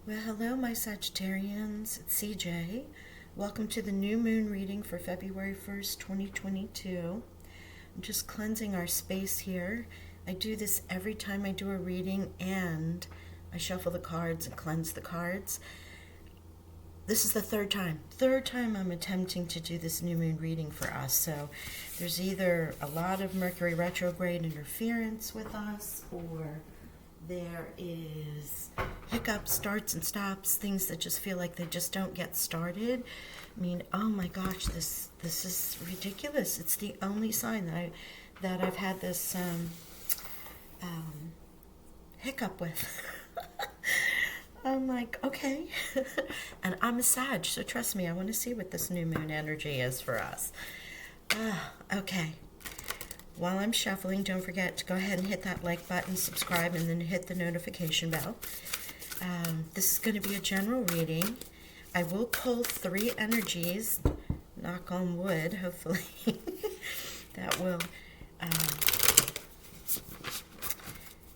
Well, hello, my Sagittarians. It's CJ. Welcome to the new moon reading for February 1st, 2022. I'm just cleansing our space here. I do this every time I do a reading, and I shuffle the cards and cleanse the cards. This is the third time I'm attempting to do this new moon reading for us. So there's either a lot of Mercury retrograde interference with us, or there is hiccups, starts and stops, things that just feel like they just don't get started. I mean, oh my gosh, this is ridiculous. It's the only sign that I've had this hiccup with. I'm like, okay. And I'm a Sag, so trust me, I want to see what this new moon energy is for us. Okay. While I'm shuffling, don't forget to go ahead and hit that like button, subscribe, and then hit the notification bell. This is going to be a general reading. I will pull 3 energies, knock on wood, hopefully, that will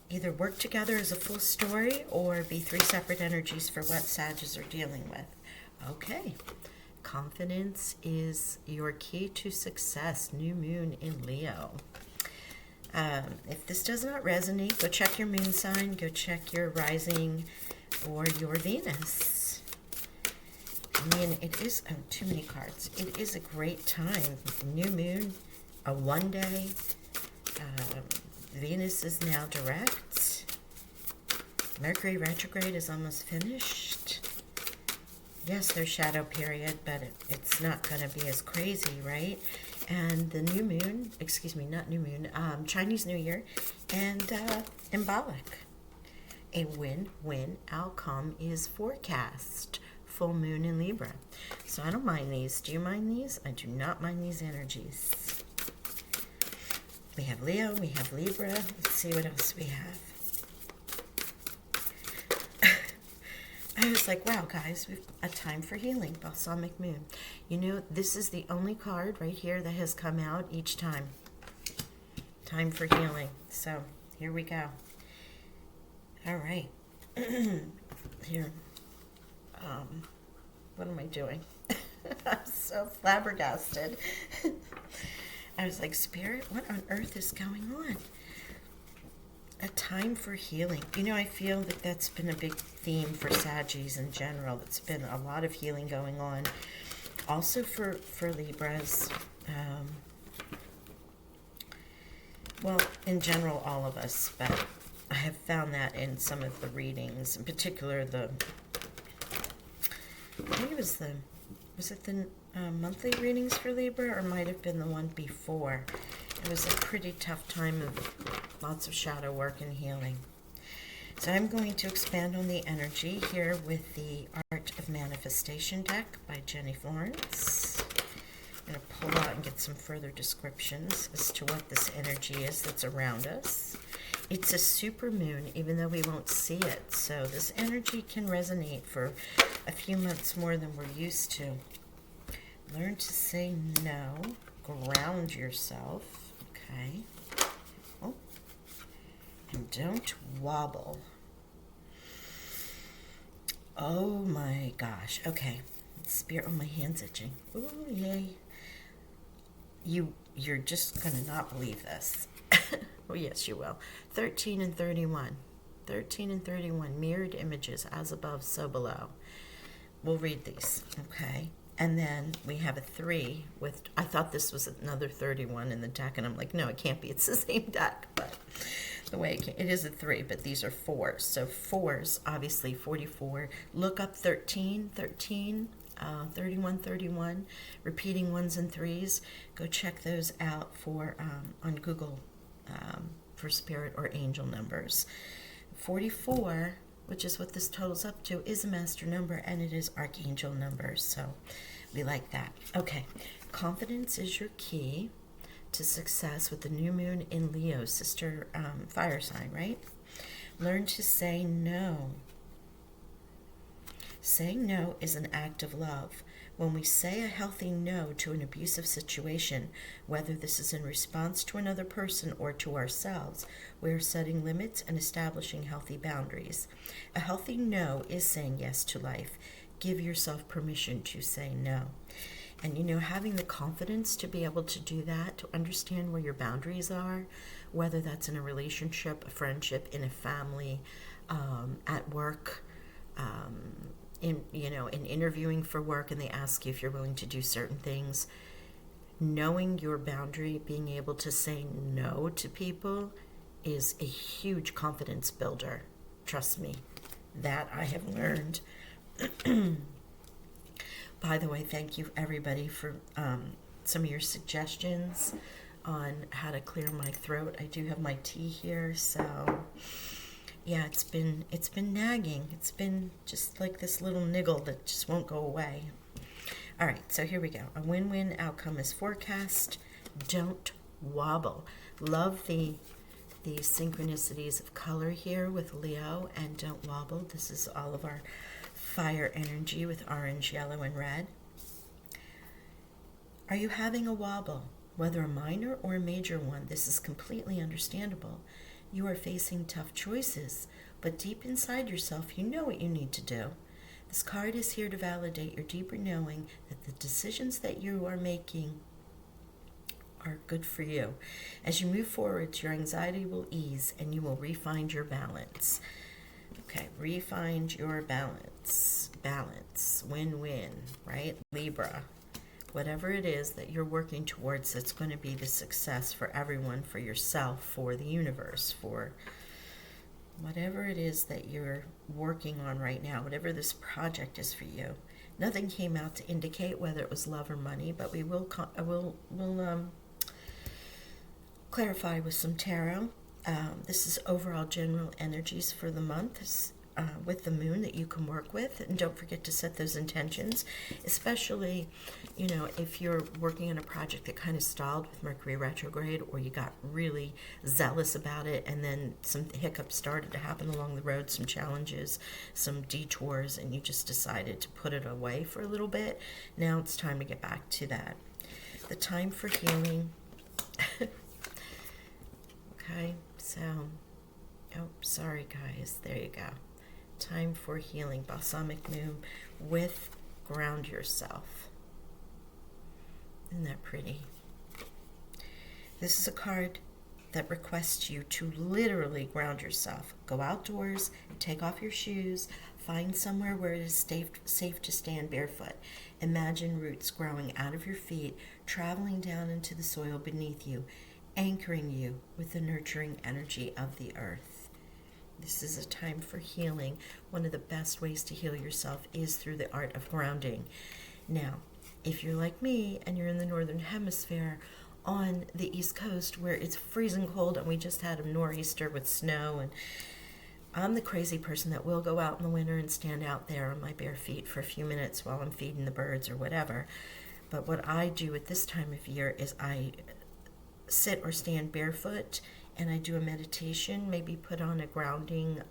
either work together as a full story or be 3 separate energies for what Sages are dealing with. Okay. Confidence is your key to success. New moon in Leo. If this does not resonate, go check your moon sign, go check your rising or your Venus. I mean, it is, too many cards. It is a great time. New moon, a one day. Venus is now direct. Mercury retrograde is almost finished. Yes, there's shadow period, but it's not going to be as crazy, right? And the new moon, not new moon, Chinese New Year, and symbolic. A win-win outcome is forecast. Full moon in Libra. So I don't mind these. Do you mind these? I do not mind these energies. We have Leo, we have Libra. Let's see what else we have. I was like, wow, guys, we've a time for healing, balsamic moon. You know, this is the only card right here that has come out each time. Time for healing. So here we go. All right. Here. What am I doing? I'm so flabbergasted. I was like, Spirit, what on earth is going on? A time for healing. You know, I feel that that's been a big theme for Saggies in general. It's been a lot of healing going on. Also for Libras. Well, in general, all of us. But I have found that in some of the readings. In particular, I think it was the monthly readings for Libra, or might have been the one before. It was a pretty tough time of lots of shadow work and healing. So I'm going to expand on the energy here with the Art of Manifestation deck by Jenny Florence. I'm going to pull out and get some further descriptions as to what this energy is that's around us. It's a super moon, even though we won't see it. So this energy can resonate for a few months more than we're used to. Learn to say no. Ground yourself. Okay. Oh. And don't wobble. Oh my gosh. Okay. Spirit, oh, my hand's itching. Ooh, yay. You're just going to not believe this. Oh, yes, you will. 13 and 31. 13 and 31. Mirrored images, as above, so below. We'll read these. Okay. And then we have a 3 with, I thought this was another 31 in the deck, and I'm like, no, it can't be. It's the same deck, but the way it is a 3, but these are 4s. So 4s, obviously 44. Look up 13, 13, 31, 31, repeating 1s and 3s. Go check those out for on Google for spirit or angel numbers. 44, which is what this totals up to, is a master number, and it is archangel numbers, so we like that. Okay, confidence is your key to success with the new moon in Leo, sister fire sign, right? Learn to say no. Saying no is an act of love. When we say a healthy no to an abusive situation, whether this is in response to another person or to ourselves, we are setting limits and establishing healthy boundaries. A healthy no is saying yes to life. Give yourself permission to say no. And having the confidence to be able to do that, to understand where your boundaries are, whether that's in a relationship, a friendship, in a family, at work, in interviewing for work, and they ask you if you're willing to do certain things. Knowing your boundary, being able to say no to people is a huge confidence builder. Trust me, that I have learned. By the way, thank you everybody for some of your suggestions on how to clear my throat. I do have my tea here, so yeah, it's been nagging. It's been just like this little niggle that just won't go away. All right, so here we go. A win-win outcome is forecast. Don't wobble. Love the synchronicities of color here with Leo and don't wobble. This is all of our fire energy with orange, yellow, and red. Are you having a wobble? Whether a minor or a major one, this is completely understandable. You are facing tough choices, but deep inside yourself, you know what you need to do. This card is here to validate your deeper knowing that the decisions that you are making are good for you. As you move forward, your anxiety will ease and you will re-find your balance. Okay, re-find your balance. Balance, win-win, right? Libra. Whatever it is that you're working towards, that's going to be the success for everyone, for yourself, for the universe, for whatever it is that you're working on right now, whatever this project is for you. Nothing came out to indicate whether it was love or money, but we will clarify with some tarot. This is overall general energies for the month with the moon that you can work with. And don't forget to set those intentions, especially, if you're working on a project that kind of stalled with Mercury retrograde, or you got really zealous about it and then some hiccups started to happen along the road, some challenges, some detours, and you just decided to put it away for a little bit. Now it's time to get back to that. The time for healing. Okay, so, sorry guys, there you go. Time for healing, balsamic moon with ground yourself. Isn't that pretty? This is a card that requests you to literally ground yourself. Go outdoors, take off your shoes, find somewhere where it is safe to stand barefoot. Imagine roots growing out of your feet, traveling down into the soil beneath you, anchoring you with the nurturing energy of the earth. This is a time for healing. One of the best ways to heal yourself is through the art of grounding. Now, if you're like me and you're in the northern hemisphere on the East Coast where it's freezing cold and we just had a nor'easter with snow, and I'm the crazy person that will go out in the winter and stand out there on my bare feet for a few minutes while I'm feeding the birds or whatever. But what I do at this time of year is I sit or stand barefoot and I do a meditation, maybe put on a grounding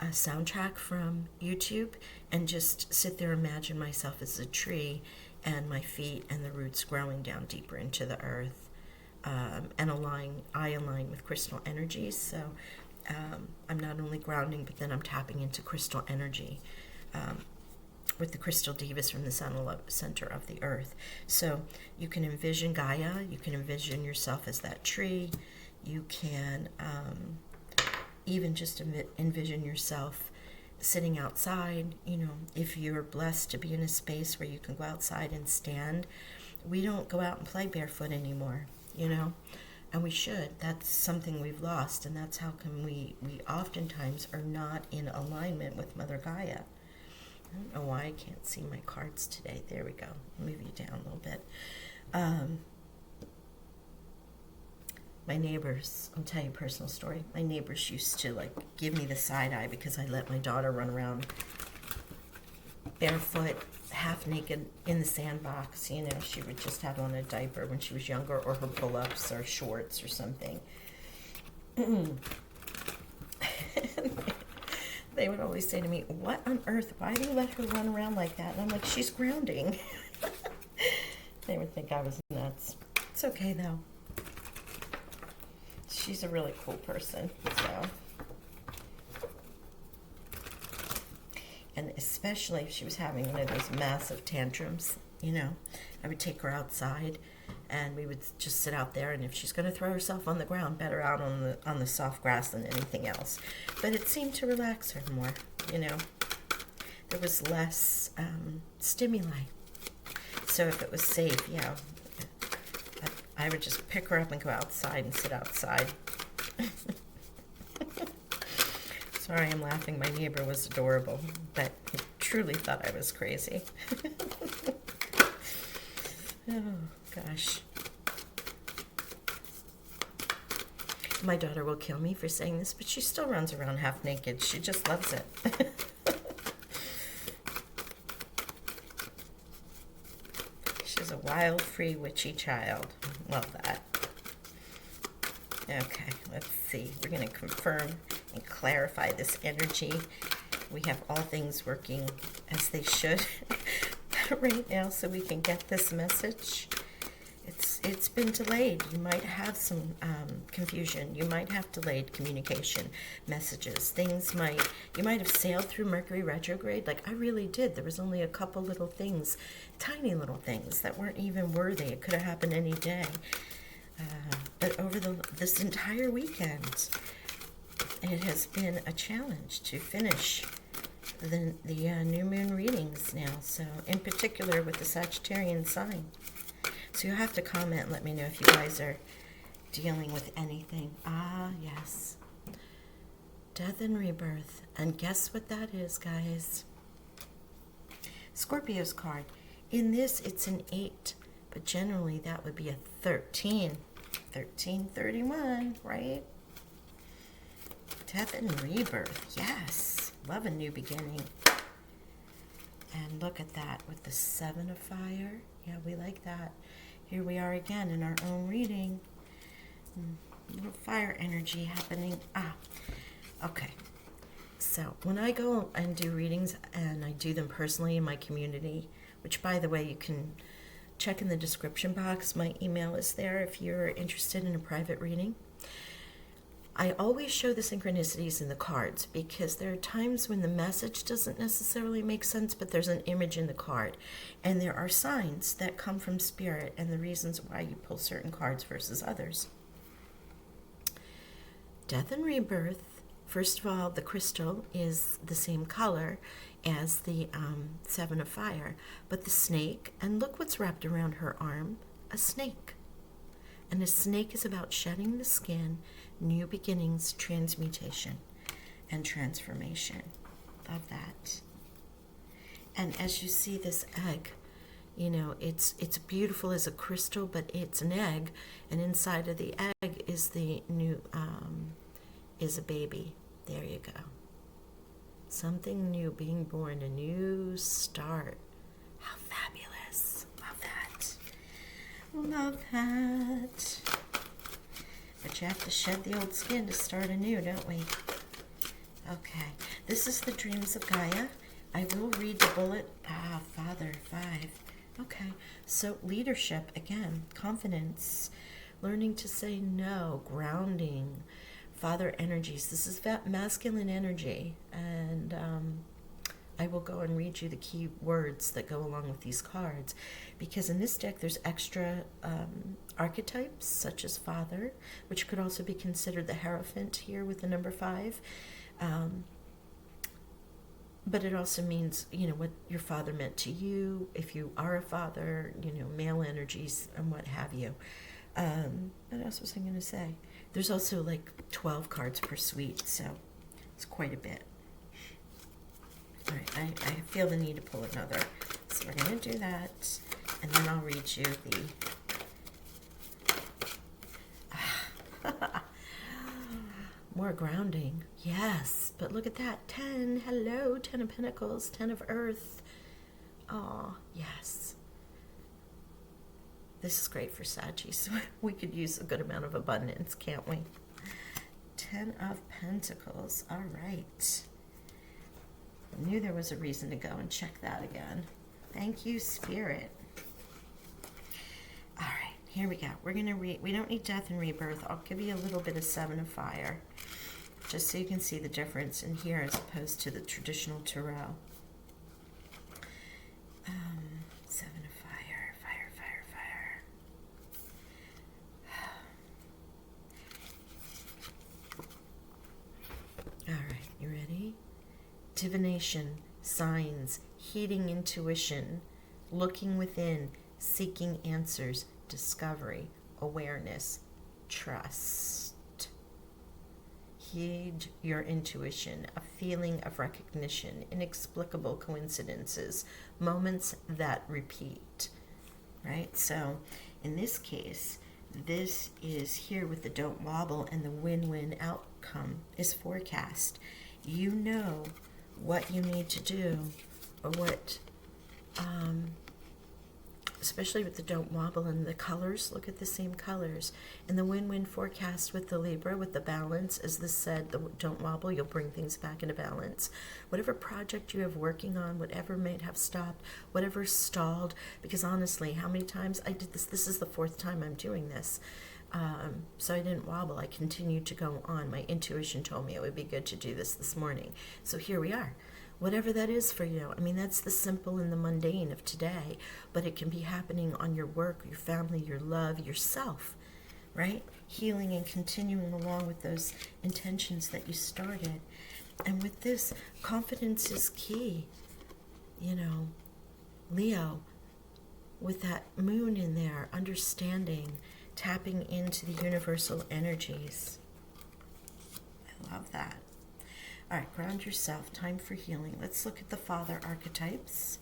a soundtrack from YouTube, and just sit there, imagine myself as a tree and my feet and the roots growing down deeper into the earth, and I align with crystal energies. So I'm not only grounding, but then I'm tapping into crystal energy with the crystal divas from the center of the earth. So you can envision Gaia, you can envision yourself as that tree, you can even just envision yourself sitting outside. If you're blessed to be in a space where you can go outside and stand. We don't go out and play barefoot anymore, and we should. That's something we've lost, and that's how come we oftentimes are not in alignment with Mother Gaia. I don't know why I can't see my cards today. There we go. Move you down a little bit. My neighbors, I'll tell you a personal story. My neighbors used to give me the side eye because I let my daughter run around barefoot, half naked in the sandbox. She would just have on a diaper when she was younger, or her pull-ups or shorts or something. They would always say to me, what on earth, why do you let her run around like that? And I'm like, she's grounding. They would think I was nuts. It's okay though. She's a really cool person, so. And especially if she was having one of those massive tantrums, you know, I would take her outside and we would just sit out there, and if she's going to throw herself on the ground, better out on the soft grass than anything else. But it seemed to relax her more, you know. There was less stimuli. So if it was safe, yeah, I would just pick her up and go outside and sit outside. Sorry, I'm laughing. My neighbor was adorable, but he truly thought I was crazy. Oh, gosh. My daughter will kill me for saying this, but she still runs around half naked. She just loves it. She's a wild, free, witchy child. Love that. Okay, let's see. We're going to confirm and clarify this energy. We have all things working as they should right now, so we can get this message. It's been delayed. You might have some confusion. You might have delayed communication messages. You might have sailed through Mercury retrograde. Like I really did. There was only a couple little things, tiny little things that weren't even worthy. It could have happened any day. But over this entire weekend, it has been a challenge to finish the new moon readings now. So in particular with the Sagittarian sign. So you'll have to comment and let me know if you guys are dealing with anything. Ah, yes. Death and rebirth. And guess what that is, guys? Scorpio's card. In this, it's an 8, but generally that would be a 13. 1331, right? Death and rebirth. Yes. Love a new beginning. And look at that with the 7 of fire. Yeah, we like that. Here we are again in our own reading. Little fire energy happening. Okay. So when I go and do readings, and I do them personally in my community, which by the way, you can check in the description box. My email is there if you're interested in a private reading. I always show the synchronicities in the cards because there are times when the message doesn't necessarily make sense, but there's an image in the card. And there are signs that come from spirit and the reasons why you pull certain cards versus others. Death and rebirth. First of all, the crystal is the same color as the 7 of fire, but the snake, and look what's wrapped around her arm, a snake. And a snake is about shedding the skin, new beginnings, transmutation, and transformation. Love that. And as you see this egg, you know, it's beautiful as a crystal, but it's an egg, and inside of the egg is the new, is a baby. There you go. Something new being born, a new start. How fabulous. Love that. Love that. But you have to shed the old skin to start anew, don't we? Okay. This is the Dreams of Gaia. I will read the bullet. Father, 5. Okay. So leadership, again, confidence, learning to say no, grounding, father energies. This is that masculine energy. And I will go and read you the key words that go along with these cards, because in this deck there's extra archetypes such as father, which could also be considered the Hierophant here with the number 5. But it also means, you know, what your father meant to you, if you are a father, you know, male energies and what have you. What else was I going to say? There's also like 12 cards per suite, so it's quite a bit. All right, I feel the need to pull another. So we're going to do that, and then I'll read you the... More grounding. Yes, but look at that. 10. Hello, 10 of Pentacles, 10 of Earth. Oh, yes. This is great for Sagis. We could use a good amount of abundance, can't we? 10 of Pentacles. All right. I knew there was a reason to go and check that again. Thank you, Spirit. All right, here we go. We're going to read, we don't need death and rebirth. I'll give you a little bit of Seven of Fire, just so you can see the difference in here as opposed to the traditional tarot. Seven of Fire, fire, fire, fire. All right, you ready? Divination, signs, heeding intuition, looking within, seeking answers, discovery, awareness, trust. Heed your intuition, a feeling of recognition, inexplicable coincidences, moments that repeat, right? So in this case, this is here with the don't wobble, and the win-win outcome is forecast. You know what you need to do, or what, especially with the don't wobble and the colors, look at the same colors. And the win-win forecast with the Libra, with the balance, as this said, the don't wobble, you'll bring things back into balance. Whatever project you have working on, whatever may have stopped, whatever stalled, because honestly, how many times I did this? This is the 4th time I'm doing this. So I didn't wobble. I continued to go on. My intuition told me it would be good to do this morning. So here we are. Whatever that is for you. I mean, that's the simple and the mundane of today, but it can be happening on your work, your family, your love, yourself, right? Healing and continuing along with those intentions that you started. And with this, confidence is key. You know, Leo, with that moon in there, understanding, tapping into the universal energies. I love that. All right, ground yourself. Time for healing. Let's look at the father archetypes.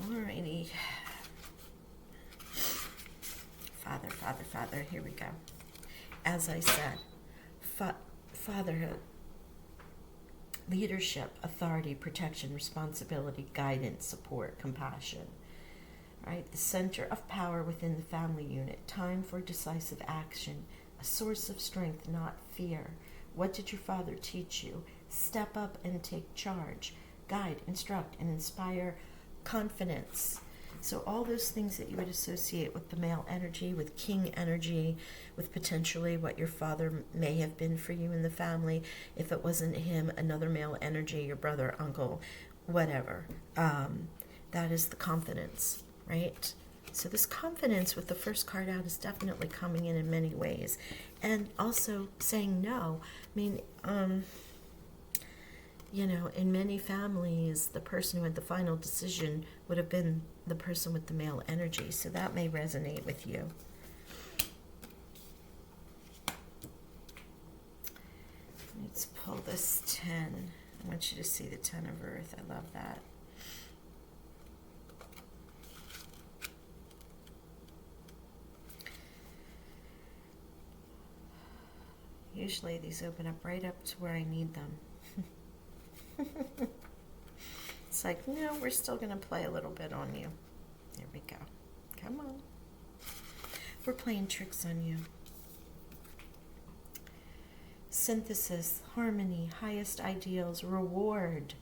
Alrighty. Father, father, father. Here we go. As I said, fatherhood, leadership, authority, protection, responsibility, guidance, support, compassion. Right, the center of power within the family unit. Time for decisive action. A source of strength, not fear. What did your father teach you? Step up and take charge. Guide, instruct, and inspire confidence. So all those things that you would associate with the male energy, with king energy, with potentially what your father may have been for you in the family. If it wasn't him, another male energy, your brother, uncle, whatever. That is the confidence. Right? So this confidence with the first card out is definitely coming in many ways. And also saying no. I mean, you know, in many families, the person who had the final decision would have been the person with the male energy. So that may resonate with you. Let's pull this 10. I want you to see the 10 of Earth. I love that. Usually these open up right up to where I need them. It's like, no, we're still going to play a little bit on you. There we go. Come on. We're playing tricks on you. Synthesis, harmony, highest ideals, reward,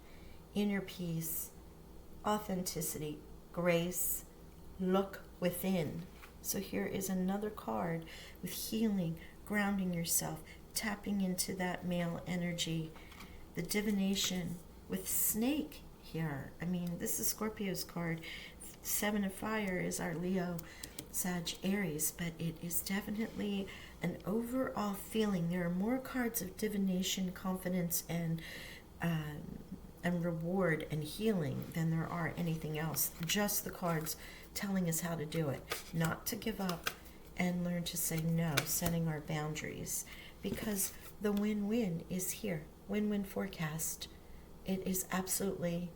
inner peace, authenticity, grace, look within. So here is another card with healing, grounding yourself, tapping into that male energy, the divination with snake here. I mean, this is Scorpio's card. 7 of Fire is our Leo, Sag, Aries, but it is definitely an overall feeling. There are more cards of divination, confidence, and reward and healing than there are anything else. Just the cards telling us how to do it, not to give up and learn to say no, setting our boundaries, because the win-win is here. Win-win forecast. It is absolutely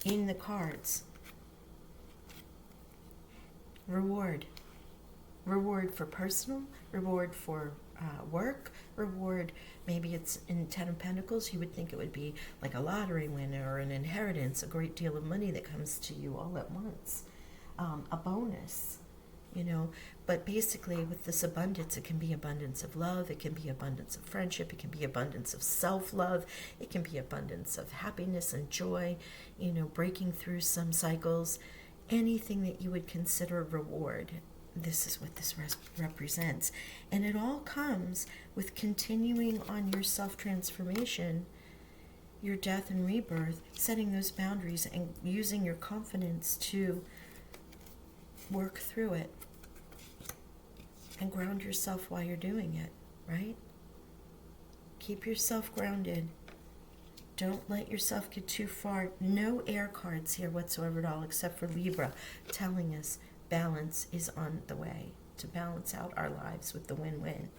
in the cards. Reward. Reward for personal, reward for work, reward, maybe it's in 10 of Pentacles, you would think it would be like a lottery winner or an inheritance, a great deal of money that comes to you all at once. A bonus. you know. But basically, with this abundance, it can be abundance of love, it can be abundance of friendship, it can be abundance of self-love, it can be abundance of happiness and joy, you know, breaking through some cycles, anything that you would consider reward. This is what this represents. And it all comes with continuing on your self-transformation, your death and rebirth, setting those boundaries and using your confidence to work through it and ground yourself while you're doing it, right? Keep yourself grounded. Don't let yourself get too far. No air cards here whatsoever at all, except for Libra, telling us balance is on the way to balance out our lives with the win-win.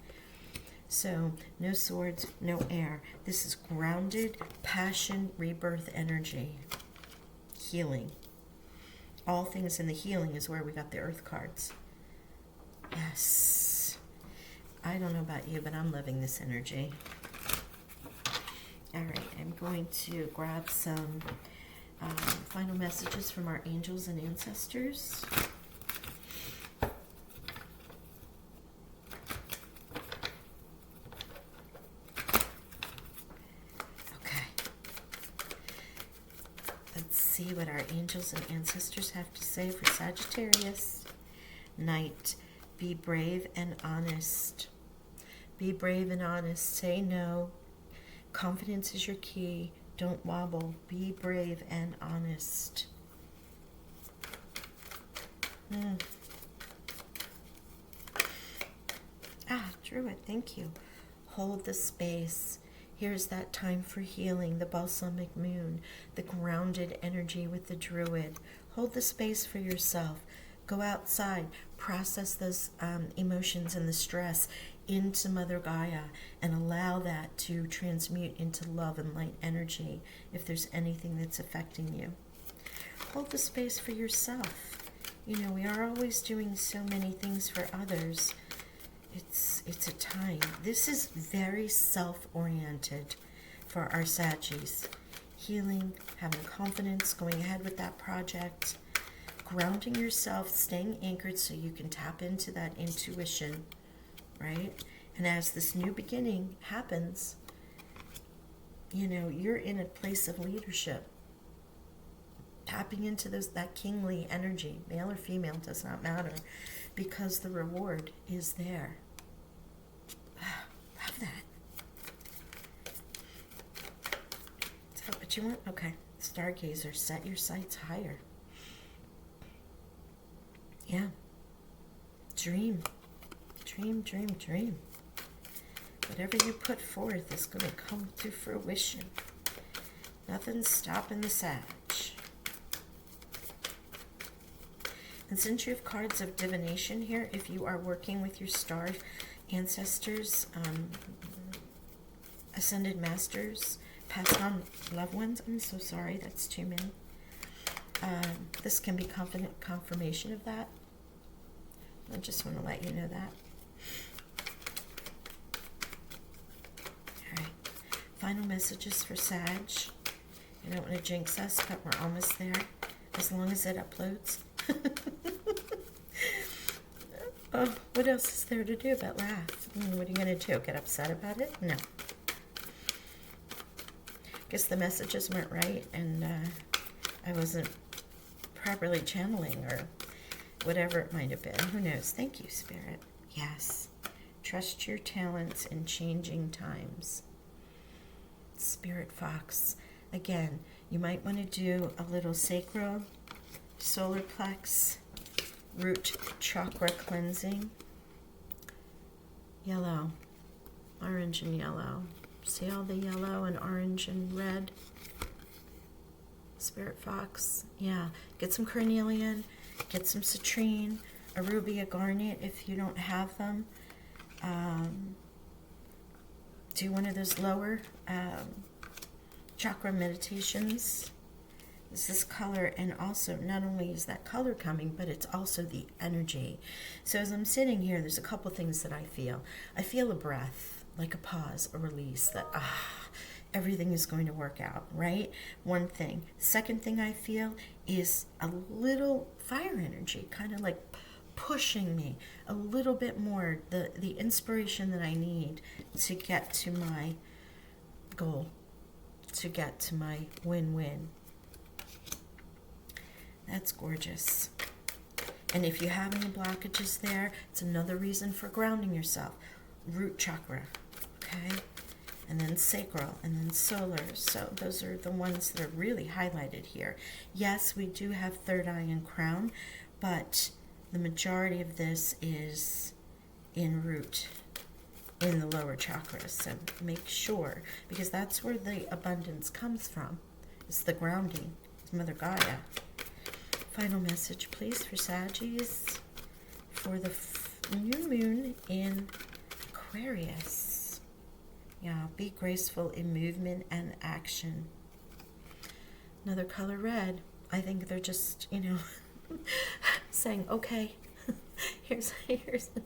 So, no swords, no air. This is grounded, passion, rebirth energy, healing. All things in the healing is where we got the earth cards. Yes. I don't know about you, but I'm loving this energy. All right, I'm going to grab some final messages from our angels and ancestors. Okay. Let's see what our angels and ancestors have to say for Sagittarius. Knight. Be brave and honest. Be brave and honest. Say no. Confidence is your key. Don't wobble. Be brave and honest. Druid, thank you. Hold the space. Here's that time for healing, the balsamic moon, the grounded energy with the Druid. Hold the space for yourself. Go outside, process those emotions and the stress into Mother Gaia and allow that to transmute into love and light energy if there's anything that's affecting you. Hold the space for yourself. You know, we are always doing so many things for others. It's a time. This is very self-oriented for our Saggies. Healing, having confidence, going ahead with that project, grounding yourself, staying anchored so you can tap into that intuition, right? And as this new beginning happens, you know, you're in a place of leadership. Tapping into that kingly energy, male or female, does not matter, because the reward is there. Love that. Is that what you want? Okay. Stargazer, set your sights higher. Yeah. Dream. Dream, dream, dream. Whatever you put forth is going to come to fruition. Nothing's stopping the Sag. And since you have cards of divination here, if you are working with your star ancestors, ascended masters, passed on loved ones, I'm so sorry, that's too many. This can be confirmation of that. I just want to let you know that. All right. Final messages for Sag. I don't want to jinx us, but we're almost there. As long as it uploads. Oh, what else is there to do but laugh? What are you going to do? Get upset about it? No. Guess the messages weren't right, and I wasn't properly channeling, or whatever it might have been. Who knows? Thank you, Spirit. Yes. Trust your talents in changing times. Spirit Fox. Again, you might want to do a little sacral, solar plex, root chakra cleansing. Yellow, orange and yellow. See all the yellow and orange and red? Spirit Fox. Yeah, get some carnelian, get some citrine, a ruby, a garnet if you don't have them. Do one of those lower chakra meditations. Is this color, and also not only is that color coming, but it's also the energy. So as I'm sitting here, there's a couple things that I feel. I feel a breath, like a pause, a release, that everything is going to work out, right? One thing. Second thing I feel is a little fire energy, kind of like pushing me a little bit more, the inspiration that I need to get to my goal, to get to my win-win. That's gorgeous. And if you have any blockages there, it's another reason for grounding yourself. Root chakra, okay? And then sacral, and then solar. So those are the ones that are really highlighted here. Yes, we do have third eye and crown, but the majority of this is in root, in the lower chakras. So make sure, because that's where the abundance comes from. It's the grounding. It's Mother Gaia. Final message, please, for Saggies for the new moon in Aquarius. Yeah, be graceful in movement and action. Another color, red. I think they're just, saying, okay, here's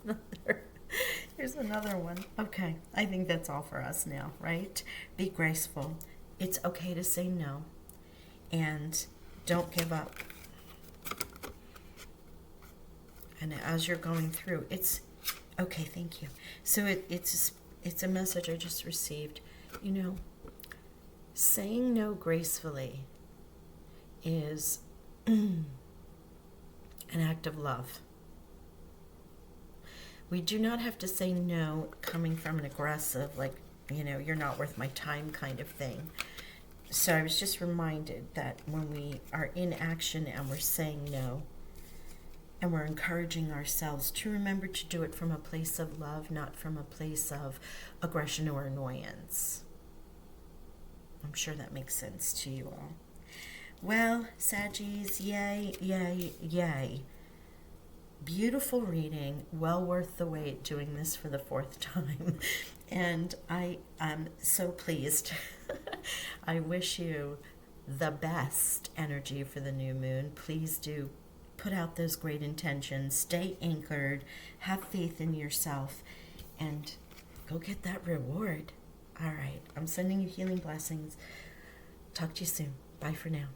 another one. Okay, I think that's all for us now, right? Be graceful. It's okay to say no, and don't give up. And as you're going through, it's okay. Thank you. So it's a message I just received. Saying no gracefully is an act of love. We do not have to say no coming from an aggressive, you're not worth my time kind of thing. So I was just reminded that when we are in action and we're saying no, and we're encouraging ourselves to remember to do it from a place of love, not from a place of aggression or annoyance. I'm sure that makes sense to you all. Well, Saggies, yay, yay, yay. Beautiful reading, well worth the wait, doing this for the 4th time. And I am so pleased. I wish you the best energy for the new moon. Please do put out those great intentions, stay anchored, have faith in yourself, and go get that reward. All right, I'm sending you healing blessings. Talk to you soon. Bye for now.